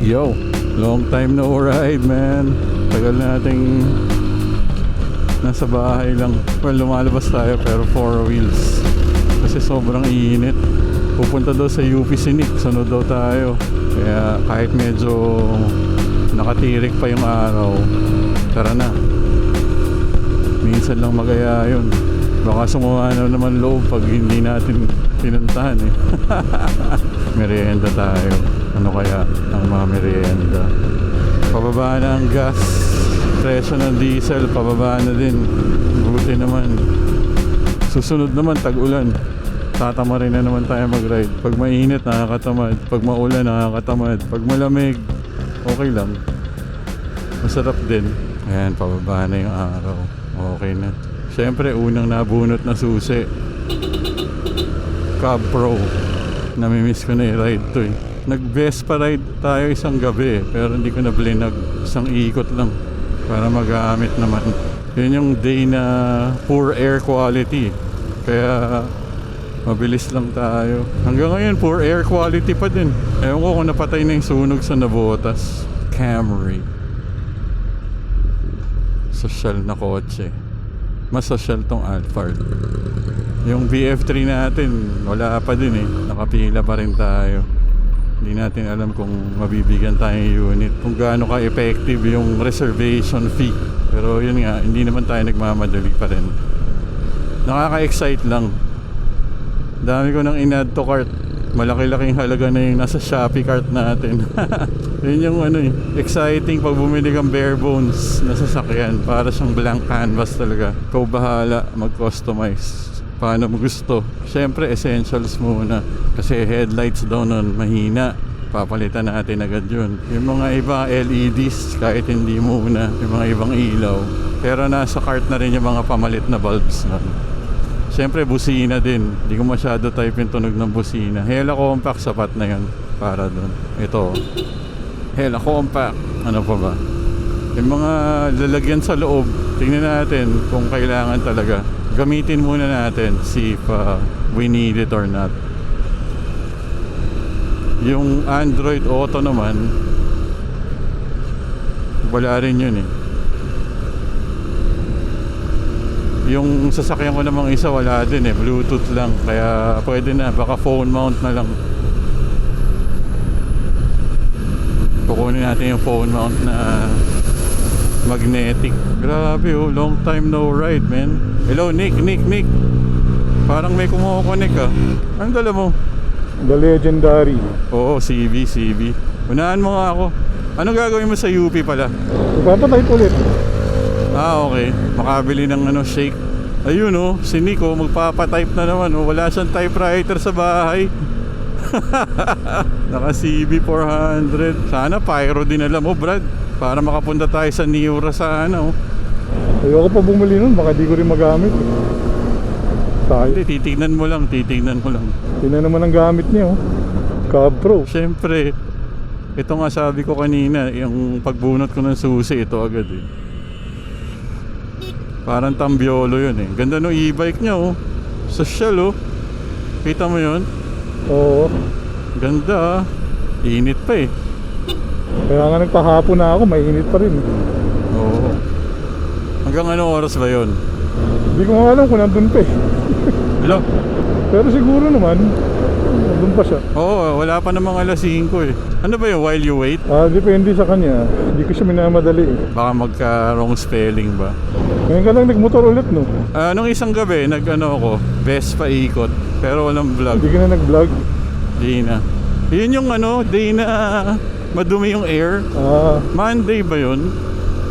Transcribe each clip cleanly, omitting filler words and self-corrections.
Yo, long time no ride, man. Tagal nating nasa bahay lang. Well, lumalabas tayo pero 4 wheels. Kasi sobrang init. Pupunta daw sa UP Sinik, sunod daw tayo. Kaya kahit medyo nakatirik pa yung araw, tara na. Minsan lang magaya yun. Baka sumuha na naman loob pag hindi natin pinuntahan eh. Merienda tayo. Ano kaya ang mga merienda? Pababa na ang gas. Presyo ng diesel, pababa na din. Buti naman. Susunod naman, tag-ulan. Tatama rin na naman tayo mag-ride. Pag mainit, nakakatamad. Pag maulan, nakakatamad. Pag malamig, okay lang. Masarap din. Ayan, pababa na yung araw. Okay na. Siyempre, unang nabunot na susi. Cab Pro. Namimiss ko na i-ride to eh. Nag-Vespa ride tayo isang gabi pero hindi ko na blinag. Isang ikot lang para mag-aamit naman. Yun yung day na poor air quality. Kaya mabilis lang tayo. Hanggang ngayon poor air quality pa din. Ewan ko kung napatay na yung sunog sa Navotas. Camry. Social na kotse. Mas social tong Alphard. Yung BF3 natin wala pa din eh. Nakapila pa rin tayo. Hindi natin alam kung mabibigyan tayong unit, kung gaano ka-effective yung reservation fee. Pero yun nga, hindi naman tayo nagmamadali pa rin. Nakaka-excite lang. Dami ko nang in-add to cart. Malaki-laking halaga na yung nasa Shopee cart natin. Yun yung ano eh, exciting pag bumili kang bare bones na sasakyan. Para siyang blank canvas talaga. Ikaw bahala mag-customize paano mo gusto. Siyempre essentials muna kasi headlights daw nun mahina, papalitan natin agad yun. Yung mga iba LEDs kahit hindi muna, yung mga ibang ilaw, pero nasa cart na rin yung mga pamalit na bulbs nun. Siyempre busina din, hindi ko masyado type yung tunog ng busina. Hella compact sapat na yun para dun. Ito Hella compact, ano pa ba, yung mga lalagyan sa loob, tingnan natin kung kailangan talaga. Gamitin muna natin, see if we need it or not. Yung Android Auto naman, wala rin yun eh. Yung sasakyan ko namang isa, wala din eh, Bluetooth lang. Kaya pwede na, baka phone mount na lang. Kukunin natin yung phone mount na magnetic. Grabe oh, long time no ride, man. Hello, Nick. Parang may kumukonek ah. Anong dala mo? The Legendary. Oo, CV. Unahan mo nga ako. Ano gagawin mo sa UP pala? Ipapatype ulit. Ah, okay. Makabili ng ano, shake. Ayun oh, si Nico magpapatype na naman oh. Wala siyang typewriter sa bahay. Naka CV 400. Sana Pyro din alam mo, Brad. Para makapunta tayo sa Niura sa ano. Ayoko pa bumili nun, baka di ko rin magamit. Hindi, titignan mo lang. Tingnan naman ang gamit niya oh. Cab Pro. Siyempre, ito nga sabi ko kanina, yung pagbunot ko ng susi, ito agad eh. Parang tambiolo yun eh. Ganda no e-bike niya oh. Social oh. Kita mo yun? Oo. Ganda ah. Init pa eh. Kaya nga nagpahapon na ako, mainit pa rin. Oo. Hanggang anong oras ba yun? Hindi ko nga alam kung nandun pa eh. Hello? Pero siguro naman, nandun pa siya. Oo, wala pa namang alas 5 eh. Ano ba yun, while you wait? Depende sa kanya. Hindi ko siya minamadali eh. Baka magka-wrong spelling ba? Ngayon ka lang nagmotor ulit no? Nung isang gabi, nag-ano ako, Vespa ikot. Pero walang vlog. Hindi ka na nag-vlog? Di na. Yun yung ano, day na madumi yung air. Monday ba yun?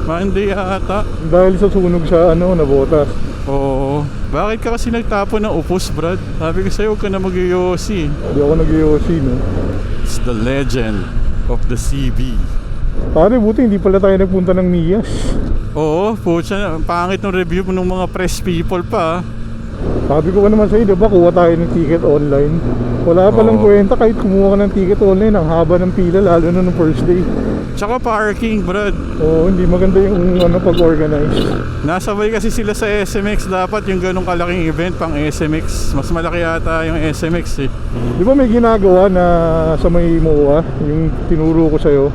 Monday ata. Dahil sa sunog sa ano, Navotas. Oo. Bakit ka kasi nagtapon ng upos, Brad? Sabi ko sa'yo, huwag ka na mag-yosi. Hindi ako nag-yosi no? It's the legend of the CB. Pare, buti hindi pala tayo nagpunta ng Nias. Oo, putya, pangit ng review ng mga press people pa. Sabi ko naman sa'yo, diba kuha tayo ng ticket online. Wala palang kwenta kahit kumuha ka ng ticket online. Ang haba ng pila, lalo na ng first day. Tsaka parking, Brad. Oo, hindi maganda yung ano pag-organize. Nasabay kasi sila sa SMX. Dapat yung ganong kalaking event pang SMX. Mas malaki yata yung SMX eh. Di ba may ginagawa na sa may MOA, yung tinuro ko sa'yo?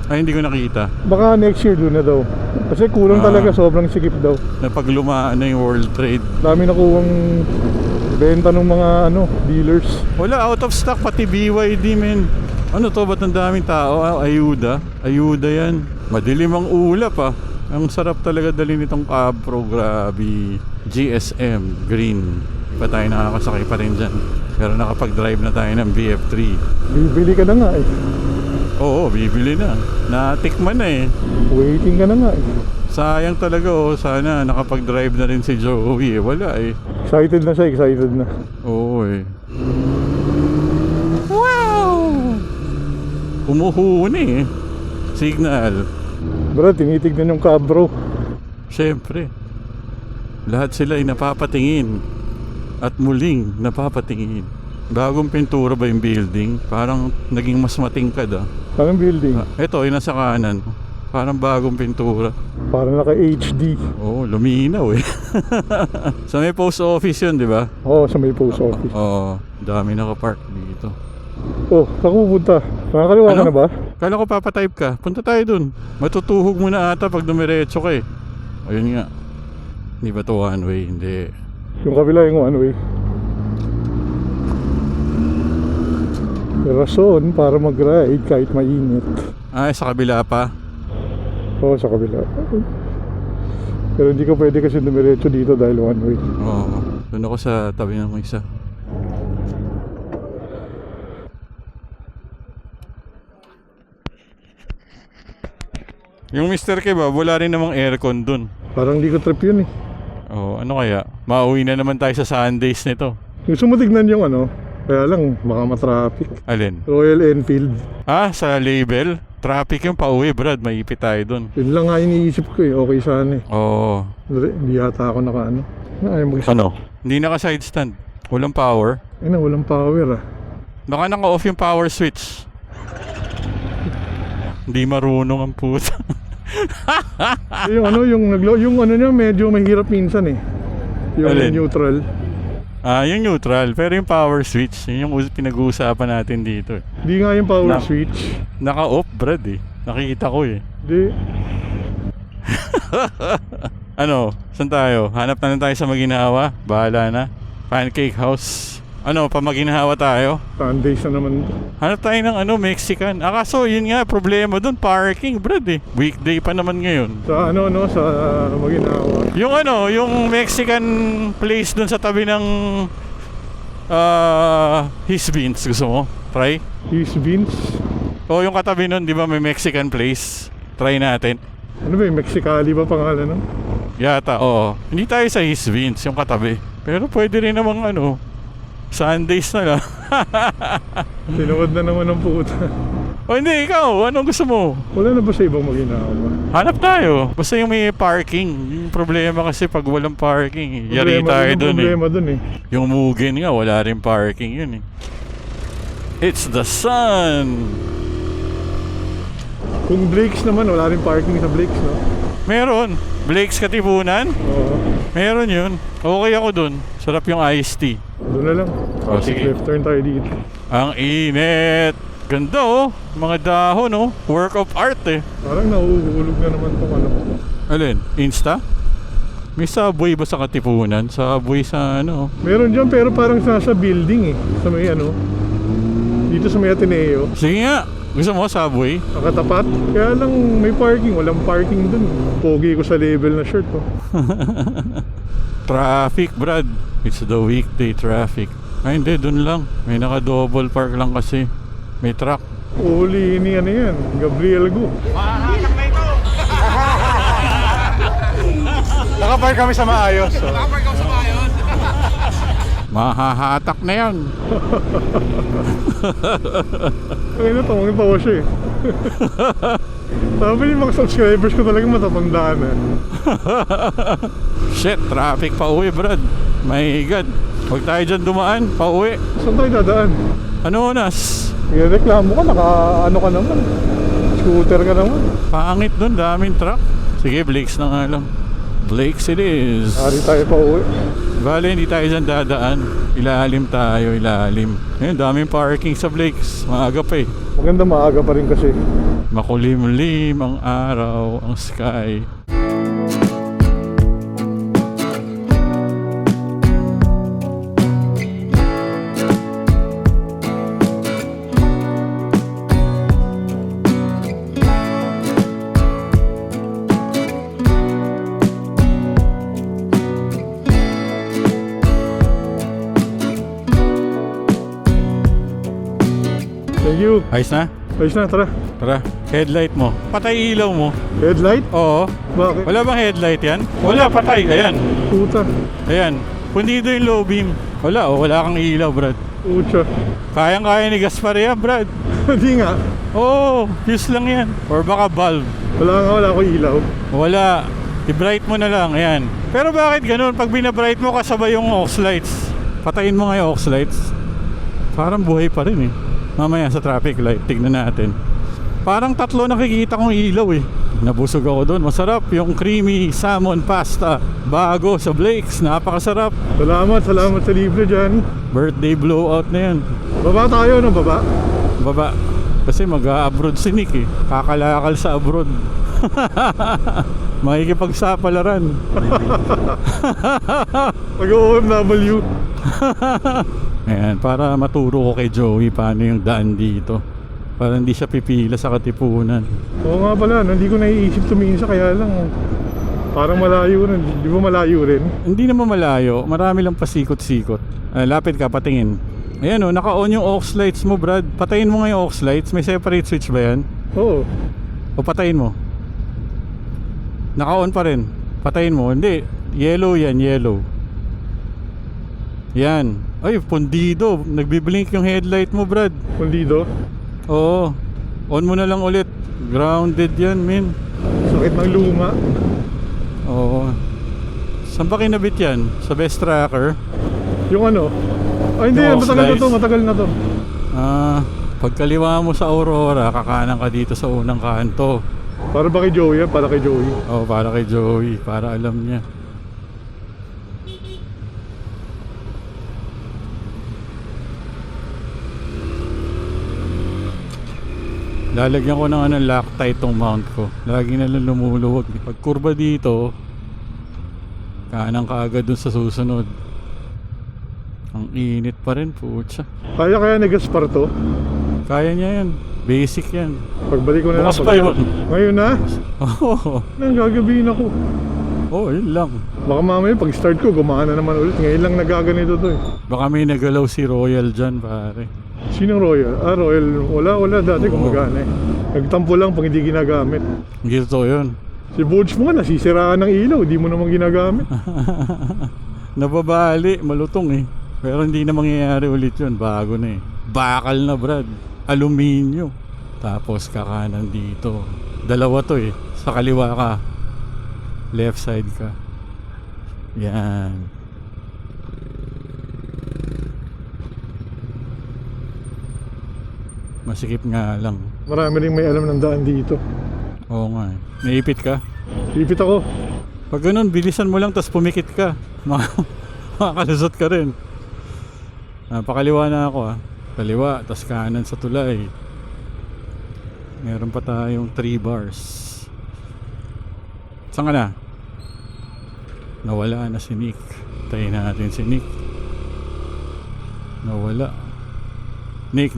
Ay, hindi ko nakita. Baka next year doon na daw. Kasi kulang talaga, sobrang sikip daw. Napaglumaan na yung World Trade. Dami nakuwang benta ng mga dealers. Wala, out of stock pati BYD, men. Ano to, ba't ang daming tao? Ayuda. Ayuda yan. Madilim ang ulap ah. Ang sarap talaga dali nitong Cabro, grabe. GSM, green. Pa tayo nakakasakay pa rin dyan. Pero nakapag-drive na tayo ng BF3. Bibili ka na nga eh. Oo, bibili na. Natikman na eh. Waiting ka na nga eh. Sayang talaga oh, sana nakapag-drive na rin si Joey eh. Wala eh. Excited na siya, excited na. Oo eh. Wow! Umuhuni eh. Signal. Bro, tinitignan yung Cabro. Siyempre. Lahat sila ay napapatingin. At muling napapatingin. Bagong pintura ba yung building? Parang naging mas matingkad ah. Anong building? Ito, yung nasa kanan. Parang bagong pintura. Parang naka-HD. Oo, luminaw eh. Sa may post office yun, di ba? Oo, sa may post office. Oo, dami nakapark dito. Oh, saan ko pupunta? Nakakaliwa ka na ba? Kala ko papatype ka. Punta tayo dun. Matutuhog mo na ata pag dumiretso ka eh. Ayun nga. Hindi ba to one way? Hindi. Yung kabila yung one way. Rason para mag-ride kahit mainit. Ah, sa kabila pa. Oo, sa kabila. Pero hindi ka pwede kasi dumiretso dito dahil one way. Oo. Doon ako sa tabi ng isa. Yung Mr. Kebab, wala rin namang aircon dun. Parang di ko trip yun eh. Oo, ano kaya? Mauwi na naman tayo sa Sundays nito. Gusto mo tignan yung kaya lang baka matraffic. Alin? Royal Enfield. Ah, sa label? Traffic yung pauwi, Brad. Maipit tayo dun. Yun lang nga iniisip ko eh. Okay sana eh. Oo. Hindi yata ako ayaw Ano? Hindi naka side stand. Walang power. Walang power ah. Baka naka-off yung power switch. Hindi marunong ang puta. yung niya medyo mahirap minsan eh. Yung Alin? neutral. Ah, yung neutral. Pero yung power switch, yun yung pinag-uusapan natin dito. Hindi nga yung power switch. Naka-off, Brad eh. Nakikita ko eh. Hindi. Ano? Saan tayo? Hanap na lang tayo sa Maginhawa. Bahala na. Pancake House. Ano, pa Maginhawa tayo? Sundays na naman. Hanap tayo ng Mexican. Kaso yun nga, problema dun, parking, Brad eh. Weekday pa naman ngayon. Sa sa Maginhawa. Yung Mexican place dun sa tabi ng His Beans, gusto mo? Try? His Beans? O yung katabi nun, di ba may Mexican place? Try natin. Ano ba yung Mexicali ba pangalan nun? Yata, oo. Hindi tayo sa His Beans, yung katabi. Pero pwede rin namang Sundays na lang. Tinuod na naman ang puta. O hindi, ikaw, anong gusto mo? Wala na ba sa ibang Maginhawa? Hanap tayo. Basta yung may parking. Yung problema kasi pag walang parking, yari tayo dun eh. Problema dun eh. Yung Mugen nga, wala rin parking yun eh. It's the sun! Kung Blake's naman, wala rin parking sa Blake's, no? Meron. Blake's Katipunan? Oo. Meron yun. Okay ako dun. Sarap yung iced tea. Doon na lang. Sige. Left turn tayo dito. Ang init. Ganda oh. Mga dahon oh. Work of art eh. Parang nahuhulog na naman tong Alin? Insta? May subway ba sa Katipunan? Subway sa Meron dyan pero parang nasa building eh. Sa may dito sa may Ateneo. Sige nga. Gusto mo subway? Nakatapat. Kaya lang may parking. Walang parking dun. Pogi ko sa label na shirt oh. Traffic, Brad. It's the weekday traffic. Ay hindi, dun lang. May naka-double park lang kasi. May truck. Uli ni yan. Gabriel Gu. Mahahatak na ito. Nakapark kami sa maayos. So. Nakapark ako sa bayon. Mahahatak na yan. Ay na, tawang-tawa siya eh. Sabi yung mga subscribers ko talaga matatandaan eh. Shit, traffic pa uwi, Brad. My God. Huwag tayo dyan dumaan, pa uwi. Saan tayo dadaan? Ano oras? Reklamo ka, ka naman. Scooter ka naman. Pangit dun, daming truck. Sige, Blake's na nga lang. Blake's it is. Ari tayo pa uwi. Bale, hindi tayo dyan dadaan. Ilalim tayo, ilalim. Ayun, daming parking sa Blake's. Maaga pa eh. Maganda maaga pa rin kasi. Makulimlim ang araw, ang sky. Thank you. Ayos na? Ayos na, tara. Tara, headlight mo. Patay ilaw mo. Headlight? Oo. Bakit? Wala bang headlight yan? Wala, patay. Ayan. Puta. Ayan. Pundido yung low beam. Wala, oh, wala kang ilaw, Brad. Pucha. Kayang-kaya ni Gaspar yan, Brad. Hindi nga. Oo, fuse lang yan. Or baka valve. Wala ko ilaw. Wala. I-bright mo na lang, ayan. Pero bakit ganun? Pag binabright mo kasabay yung aux lights. Patayin mo nga yung aux lights. Parang buhay pa rin eh. Mamaya sa traffic light, tignan natin. Parang 3 nakikita kong ilaw eh. Nabusog ako doon. Masarap yung creamy salmon pasta. Bago sa Blake's. Napakasarap. Salamat sa libre dyan. Birthday blowout na yan. Baba tayo, no? Baba? Baba. Kasi mag-a-abroad si Nick eh. Kakalakal sa abroad. Makikipagsapalaran. Mag-OMW. Ayan, para maturo ko kay Joey paano yung daan dito. Para hindi siya pipila sa Katipunan. Oo nga pala, no? Hindi ko naiisip tumingin sa kaya lang. Parang malayo rin. Di ba malayo rin? Hindi naman malayo. Marami lang pasikot-sikot. Lapit ka, patingin. Ayan o, naka-on yung aux lights mo, Brad. Patayin mo nga yung aux lights. May separate switch ba yan? Oo. O patayin mo. Naka-on pa rin. Patayin mo. Hindi. Yellow yan, yellow. Yan. Ay, pundido. Nagbiblink yung headlight mo, Brad. Pundido. Oo. On mo na lang ulit. Grounded yan, min. Sakit ng luma. Oo. Saan ba kinabit yan? Sa best tracker? Yung ano? Ay hindi, Yung matagal na to. Pagkaliwa mo sa Aurora, kakanan ka dito sa unang kanto. Para ba kay Joey yan? Para kay Joey. Oh, para kay Joey, para alam niya. Lalagyan ko ng Loctite tong mount ko. Lagi na lang lumuluwag. Pag kurba dito, kanan ka agad dun sa susunod. Ang init pa rin, putya. Kaya ni Gaspar to? Kaya niya yan. Basic yan. Pagbalik ko na Bukas lang. pa yun. Ngayon na? Oo. Nang gagabihin ako. Oh, yun lang. Baka mamaya pag start ko, gumana naman ulit. Ngayon lang nagaganito to eh. Baka may nagalaw si Royal dyan, pare. Sinong Royal? Royal. Wala. Dati gumagana eh. Nagtampo lang pag hindi ginagamit. Hindi totoo yun. Si Budge mo nga, nasisiraan ng ilaw. Di mo naman ginagamit. Nababali, malutong eh. Pero hindi na mangyayari ulit yun. Bago na eh. Bakal na, Brad. Aluminyo. Tapos kakanan dito. Dalawa to eh. Sa kaliwa ka. Left side ka. Yan. Masikip nga lang. Marami rin may alam ng daan dito. Oo nga eh. Naipit ka? Ipit ako. Pag ganun, bilisan mo lang tas pumikit ka. Makakalusot ka rin. Pakaliwa na ako Kaliwa, tas kanan sa tulay. Meron pa tayong 3 bars. Saan ka na? Nawala na si Nick. Tayin natin si Nick. Nawala. Nick.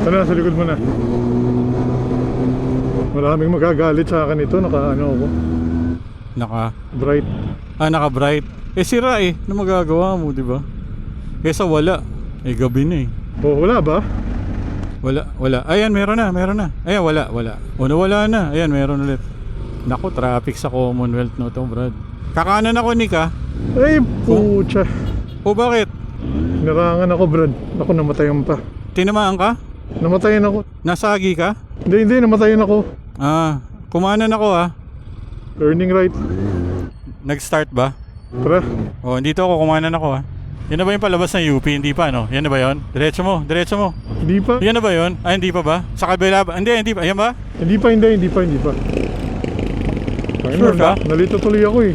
Ano, sa likod mo na. Maraming magagalit sa akin ito. Naka bright. Naka bright. Sira eh. Ano magagawa mo, di ba? Kesa wala. Gabi na eh. Oh, wala ba? Wala. Ayan, meron na. Ayan, wala. Wala na. Ayan, meron ulit. Naku, traffic sa Commonwealth no to, Brad. Kakanan ako, Nick Ay, pucha. O bakit? Narangan ako, Brad. Ako, namatayan pa. Tinamaan ka? Namatayan ako. Nasagi ka? Hindi, namatayan ako. Kumanan ako Turning right. Nag-start ba? Tara. Dito ako, kumanan ako Yan na ba yung palabas ng UP? Hindi pa, no? Yan na ba yun? Diretso mo, diretso mo. Hindi pa. Yan na ba yun? Ay, hindi pa ba? Sa kabila ba? Hindi pa. Yan ba? Hindi pa. Ayun, Sure ka? Nalito tuloy ako eh.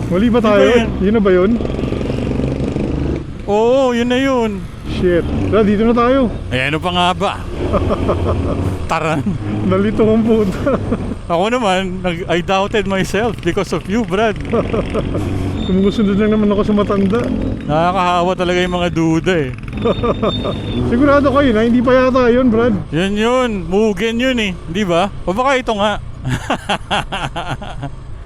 Mali ba tayo? Di ba yan? Yun na ba yun? Oo, yun na yun. Shit. Brad, dito na tayo. Ay, ano pa nga ba? Taran. Nalito kong puta. Ako naman, I doubted myself because of you, Brad. Sumusunod lang naman ako sa matanda. Nakakahawa talaga yung mga duda eh. Sigurado kayo na hindi pa yata yun, Brad. Yun. Mugen yun eh. Di ba? O baka ito nga.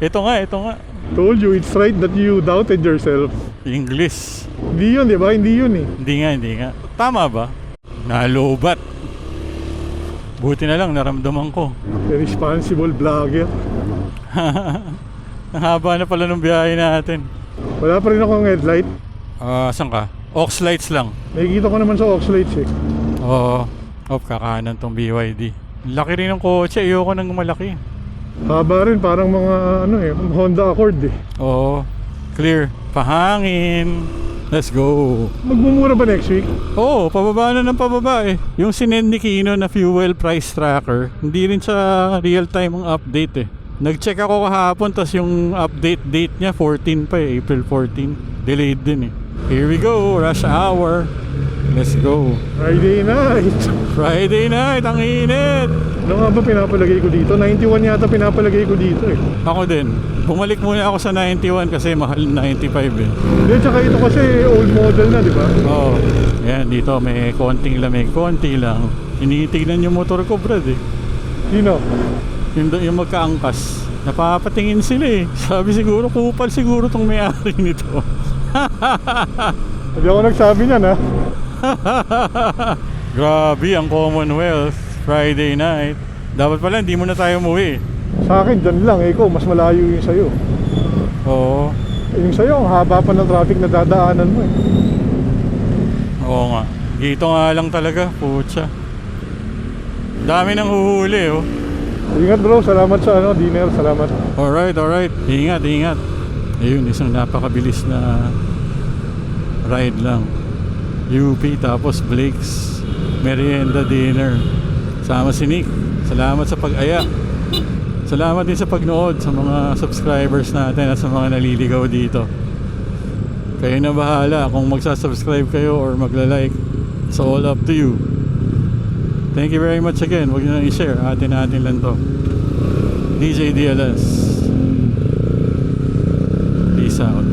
Ito nga. Told you, it's right that you doubted yourself. English. Hindi yun, di ba? Hindi yun eh. Hindi nga. Tama ba? Nalobat. Buti na lang, naramdaman ko. Irresponsible vlogger. Ang haba na pala ng biyahe natin. Wala pa rin akong headlight. Saan ka? Ox lights lang. Nakikita ko naman sa Oxlights eh. Oo. Kakanan tong BYD. Laki rin ng kotse. Ayoko nang malaki. Haba rin, parang mga Honda Accord eh. Oo. Clear. Pahangin. Let's go. Magmumura ba next week? Oo, pababa na ng pababa eh. Yung sinend ni Kino na fuel price tracker, hindi rin siya real time ang update eh. Nag-check ako kahapon, tas yung update date niya 14 pa eh, April 14. Delayed din eh. Here we go, rush hour. Let's go. Friday night. Friday night, ang init. Ano nga ba pinapalagay ko dito? 91 yata pinapalagay ko dito eh. Ako din. Bumalik muna ako sa 91 kasi mahal 95 eh. Hindi, tsaka ito kasi old model na, di ba? Oo. Yan, dito may konting lamig. Konti lang. Initignan yung motor ko, Brad eh. Sino? Yung magkaangkas. Napapatingin sila eh. Sabi siguro, kupal siguro tong may-ari nito. Hindi ako nagsabi niyan ha. Grabe ang Commonwealth. Friday night. Dapat pala hindi muna tayo umuwi. Sa akin, dyan lang. Ikaw, mas malayo yung sa'yo. Oo. Yung sa'yo, ang haba pa ng traffic na dadaanan mo eh. Oo nga. Dito nga lang talaga. Putya. Dami nang huhuli oh. Ingat bro, salamat sa dinner. Salamat. Alright. Ingat. Ayun, isang napakabilis na ride lang. UP tapos Blake's Merienda Dinner. Sama si Nick. Salamat sa pag-aya. Salamat din sa pagnood sa mga subscribers natin at sa mga naliligaw dito. Kayo na bahala kung magsasubscribe kayo or magla-like. It's all up to you. Thank you very much again. Huwag nyo nang i-share. Atin lang to. DJ DLS. Peace out.